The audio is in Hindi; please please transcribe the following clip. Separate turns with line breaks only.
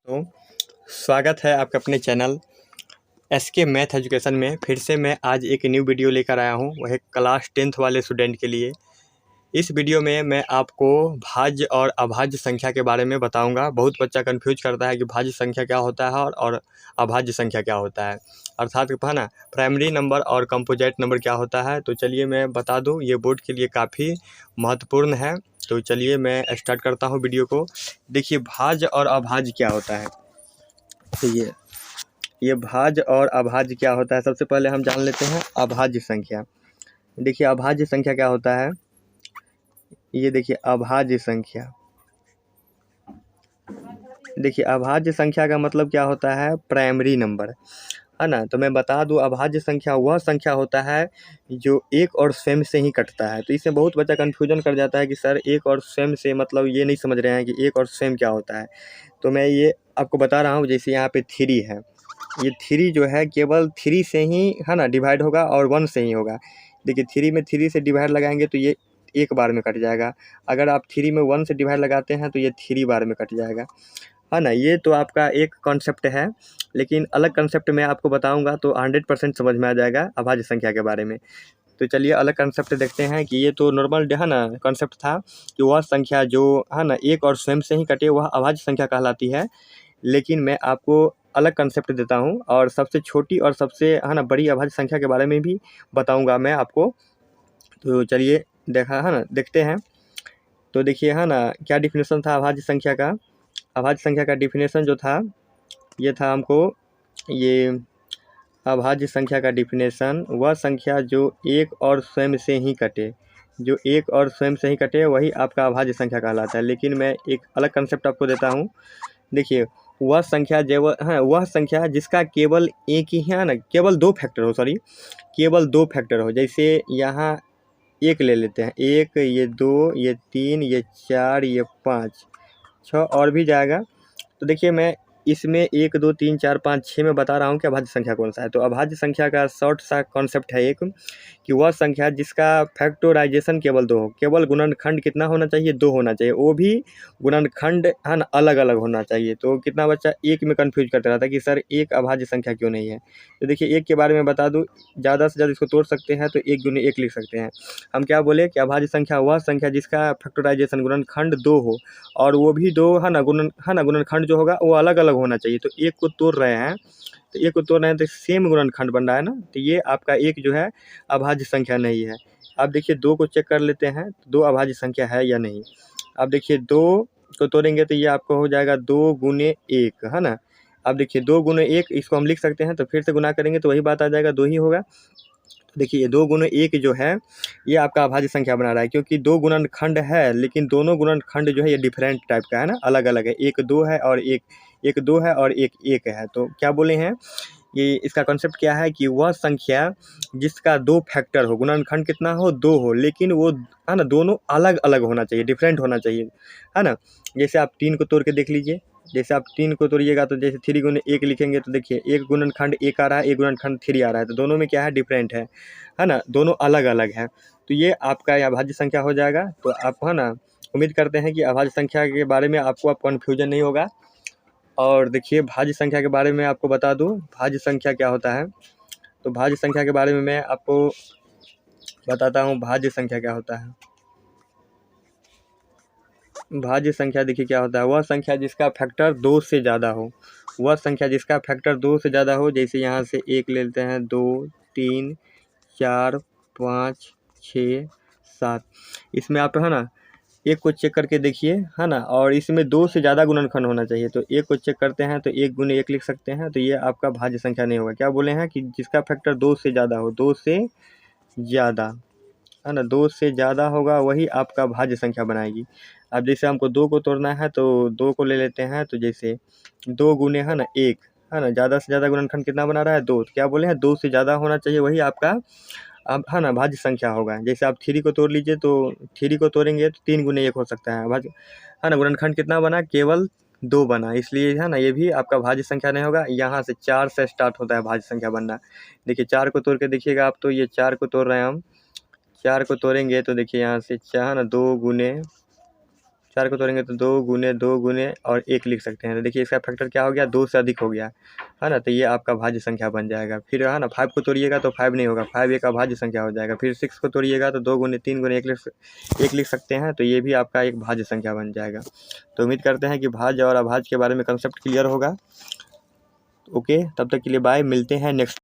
तो स्वागत है आपका अपने चैनल एसके मैथ एजुकेशन में। फिर से मैं आज एक न्यू वीडियो लेकर आया हूँ, वह क्लास 10th वाले स्टूडेंट के लिए। इस वीडियो में मैं आपको भाज्य और अभाज्य संख्या के बारे में बताऊंगा। बहुत बच्चा कंफ्यूज करता है कि भाज्य संख्या क्या होता है और अभाज्य संख्या क्या होता है, अर्थात है ना प्राइमरी नंबर और कंपोजिट नंबर क्या होता है। तो चलिए मैं बता दूं, ये बोर्ड के लिए काफ़ी महत्वपूर्ण है। तो चलिए मैं स्टार्ट करता हूँ वीडियो को। देखिए भाज्य और अभाज्य क्या होता है। तो ये भाज्य और अभाज्य क्या होता है, सबसे पहले हम जान लेते हैं अभाज्य संख्या। देखिए अभाज्य संख्या क्या होता है, ये देखिए अभाज्य संख्या। देखिए अभाज्य संख्या का मतलब क्या होता है, प्राइमरी नंबर, है ना। तो मैं बता दूं, अभाज्य संख्या वह संख्या होता है जो एक और स्वयं से ही कटता है। तो इसमें बहुत बच्चा कन्फ्यूजन कर जाता है कि सर एक और स्वयं से मतलब ये नहीं समझ रहे हैं कि एक और स्वयं क्या होता है। तो मैं ये आपको बता रहा हूँ। जैसे यहाँ पे 3 है, ये 3 जो है केवल 3 से ही है ना डिवाइड होगा और 1 से ही होगा। देखिए 3 में 3 से डिवाइड लगाएंगे तो ये एक बार में कट जाएगा। अगर आप 3 में 1 से डिवाइड लगाते हैं तो ये 3 बार में कट जाएगा, है ना। ये तो आपका एक कॉन्सेप्ट है, लेकिन अलग कॉन्सेप्ट मैं आपको बताऊंगा तो 100% समझ में आ जाएगा अभाज्य संख्या के बारे में। तो चलिए अलग कॉन्सेप्ट देखते हैं कि ये तो नॉर्मल है ना कॉन्सेप्ट था कि वह संख्या जो है ना एक और स्वयं से ही कटे वह अभाज्य संख्या कहलाती है। लेकिन मैं आपको अलग कंसेप्ट देता हूँ और सबसे छोटी और सबसे है ना बड़ी अभाज्य संख्या के बारे में भी बताऊँगा मैं आपको। तो चलिए देखते हैं। तो देखिए है ना क्या डिफिनेशन था अभाज्य संख्या का। अभाज्य संख्या का डिफिनेशन जो था ये था हमको, ये अभाज्य संख्या का डिफिनेशन वह संख्या जो एक और स्वयं से ही कटे, जो एक और स्वयं से ही कटे वही आपका अभाज्य संख्या कहलाता है। लेकिन मैं एक अलग कंसेप्ट आपको देता हूँ। देखिए वह संख्या जब वह संख्या जिसका केवल एक ही है ना, केवल 2 फैक्टर हो, सॉरी केवल 2 फैक्टर हो। जैसे यहाँ एक ले लेते हैं, एक, ये 2, ये 3, ये 4, ये 5, 6 और भी जाएगा। तो देखिए मैं इसमें 1 2 3 4 5 6 में बता रहा हूँ कि अभाज्य संख्या कौन सा है। तो अभाज्य संख्या का शॉर्ट सा कॉन्सेप्ट है एक, कि वह संख्या जिसका फैक्टराइजेशन केवल 2 हो, केवल गुणनखंड कितना होना चाहिए, 2 होना चाहिए, वो भी गुणनखंड है ना अलग अलग होना चाहिए। तो कितना बच्चा एक में कन्फ्यूज करता रहता है कि सर एक अभाज्य संख्या क्यों नहीं है। तो देखिए एक के बारे में बता दूँ, ज़्यादा से ज़्यादा इसको तोड़ सकते हैं तो 1 गुने 1 लिख सकते हैं। हम क्या बोले कि अभाज्य संख्या वह संख्या जिसका फैक्टराइजेशन गुणनखंड 2 हो, और वो भी 2 है ना गुणनखंड जो होगा वो अलग अलग होना चाहिए। तो एक को तोड़ रहे हैं, तो एक को तोड़ रहे हैं तो सेम गुणनखंड बन रहा है ना, तो ये आपका एक जो है अभाज्य संख्या नहीं है। अब देखिए 2 को चेक कर लेते हैं, 2 अभाज्य संख्या है या नहीं। अब देखिए 2 को तोड़ेंगे तो ये आपको हो जाएगा 2 गुने 1, है ना। अब देखिए 2 गुने 1 इसको हम लिख सकते हैं, तो फिर से गुना करेंगे तो वही बात आ जाएगा, 2 ही होगा। देखिए ये 2 गुने 1 जो है ये आपका अभाज्य संख्या बना रहा है, क्योंकि 2 गुणनखंड है लेकिन दोनों गुणनखंड जो है ये डिफरेंट टाइप का है ना, अलग अलग है। एक 2 है और एक 2 है और एक 1 है। तो क्या बोले हैं, ये इसका कॉन्सेप्ट क्या है कि वह संख्या जिसका 2 फैक्टर हो, गुणनखंड कितना हो, 2 हो, लेकिन वो है ना दोनों अलग अलग होना चाहिए, डिफरेंट होना चाहिए, है ना। जैसे आप 3 को तोड़ के देख लीजिए, जैसे आप 3 को तोड़िएगा तो जैसे 3 गुने 1 लिखेंगे तो देखिए एक गुणनखंड 1 आ रहा है, एक गुणनखंड 3 आ रहा है, तो दोनों में क्या है, डिफरेंट है ना, दोनों अलग अलग है। तो ये आपका अभाज्य संख्या हो जाएगा। तो आप है ना उम्मीद करते हैं कि अभाज्य संख्या के बारे में आपको अब कन्फ्यूजन नहीं होगा। और देखिए भाज्य संख्या के बारे में आपको बता दूं, भाज्य संख्या क्या होता है। तो भाज्य संख्या के बारे में मैं आपको बताता हूं, भाज्य संख्या क्या होता है। भाज्य संख्या देखिए क्या होता है, वह संख्या जिसका फैक्टर 2 से ज़्यादा हो, वह संख्या जिसका फैक्टर 2 से ज़्यादा हो। जैसे यहाँ से 1 ले लेते हैं, 2 3 4 5 6 7, इसमें आप है ना एक को चेक करके देखिए, है ना, और इसमें 2 से ज़्यादा गुणनखंड होना चाहिए। तो एक को चेक करते हैं तो 1 गुने 1 लिख सकते हैं, तो ये आपका भाज्य संख्या नहीं होगा। क्या बोले हैं कि जिसका फैक्टर 2 से ज़्यादा हो, 2 से ज़्यादा, है ना, 2 से ज़्यादा होगा वही आपका भाज्य संख्या बनाएगी। अब जैसे हमको 2 को तोड़ना है तो 2 को ले लेते हैं, तो जैसे 2 गुने है ना 1, है ना, ज़्यादा से ज़्यादा गुणनखंड कितना बना रहा है, 2। तो क्या बोले हैं 2 से ज़्यादा होना चाहिए वही आपका अब है ना भाज्य संख्या होगा। जैसे आप 3 को तोड़ लीजिए, तो 3 को तोड़ेंगे तो 3 गुने 1 हो सकता है भाज्य, है ना, गुणनखंड कितना बना, केवल 2 बना, इसलिए है ना ये भी आपका भाज्य संख्या नहीं होगा। यहाँ से 4 से स्टार्ट होता है भाज्य संख्या बनना। देखिए 4 को तोड़ के देखिएगा आप, तो ये 4 को तोड़ रहे हैं हम, 4 को तोड़ेंगे तो देखिए यहाँ से 4 ना 2 गुने 4 को तोड़ेंगे तो 2 गुने और 1 लिख सकते हैं। तो देखिए इसका फैक्टर क्या हो गया, 2 से अधिक हो गया, है ना। तो ये आपका भाज्य संख्या बन जाएगा। फिर है ना 5 को तोड़िएगा तो 5 नहीं होगा, 5 एक अभाज्य संख्या हो जाएगा। फिर 6 को तोड़िएगा तो 2 गुने 3 गुने 1 लिख सकते हैं, तो ये भी आपका एक भाज्य संख्या बन जाएगा। तो उम्मीद करते हैं कि भाज्य और अभाज्य के बारे में कंसेप्ट क्लियर होगा। ओके, तब तक के लिए बाय, मिलते हैं नेक्स्ट।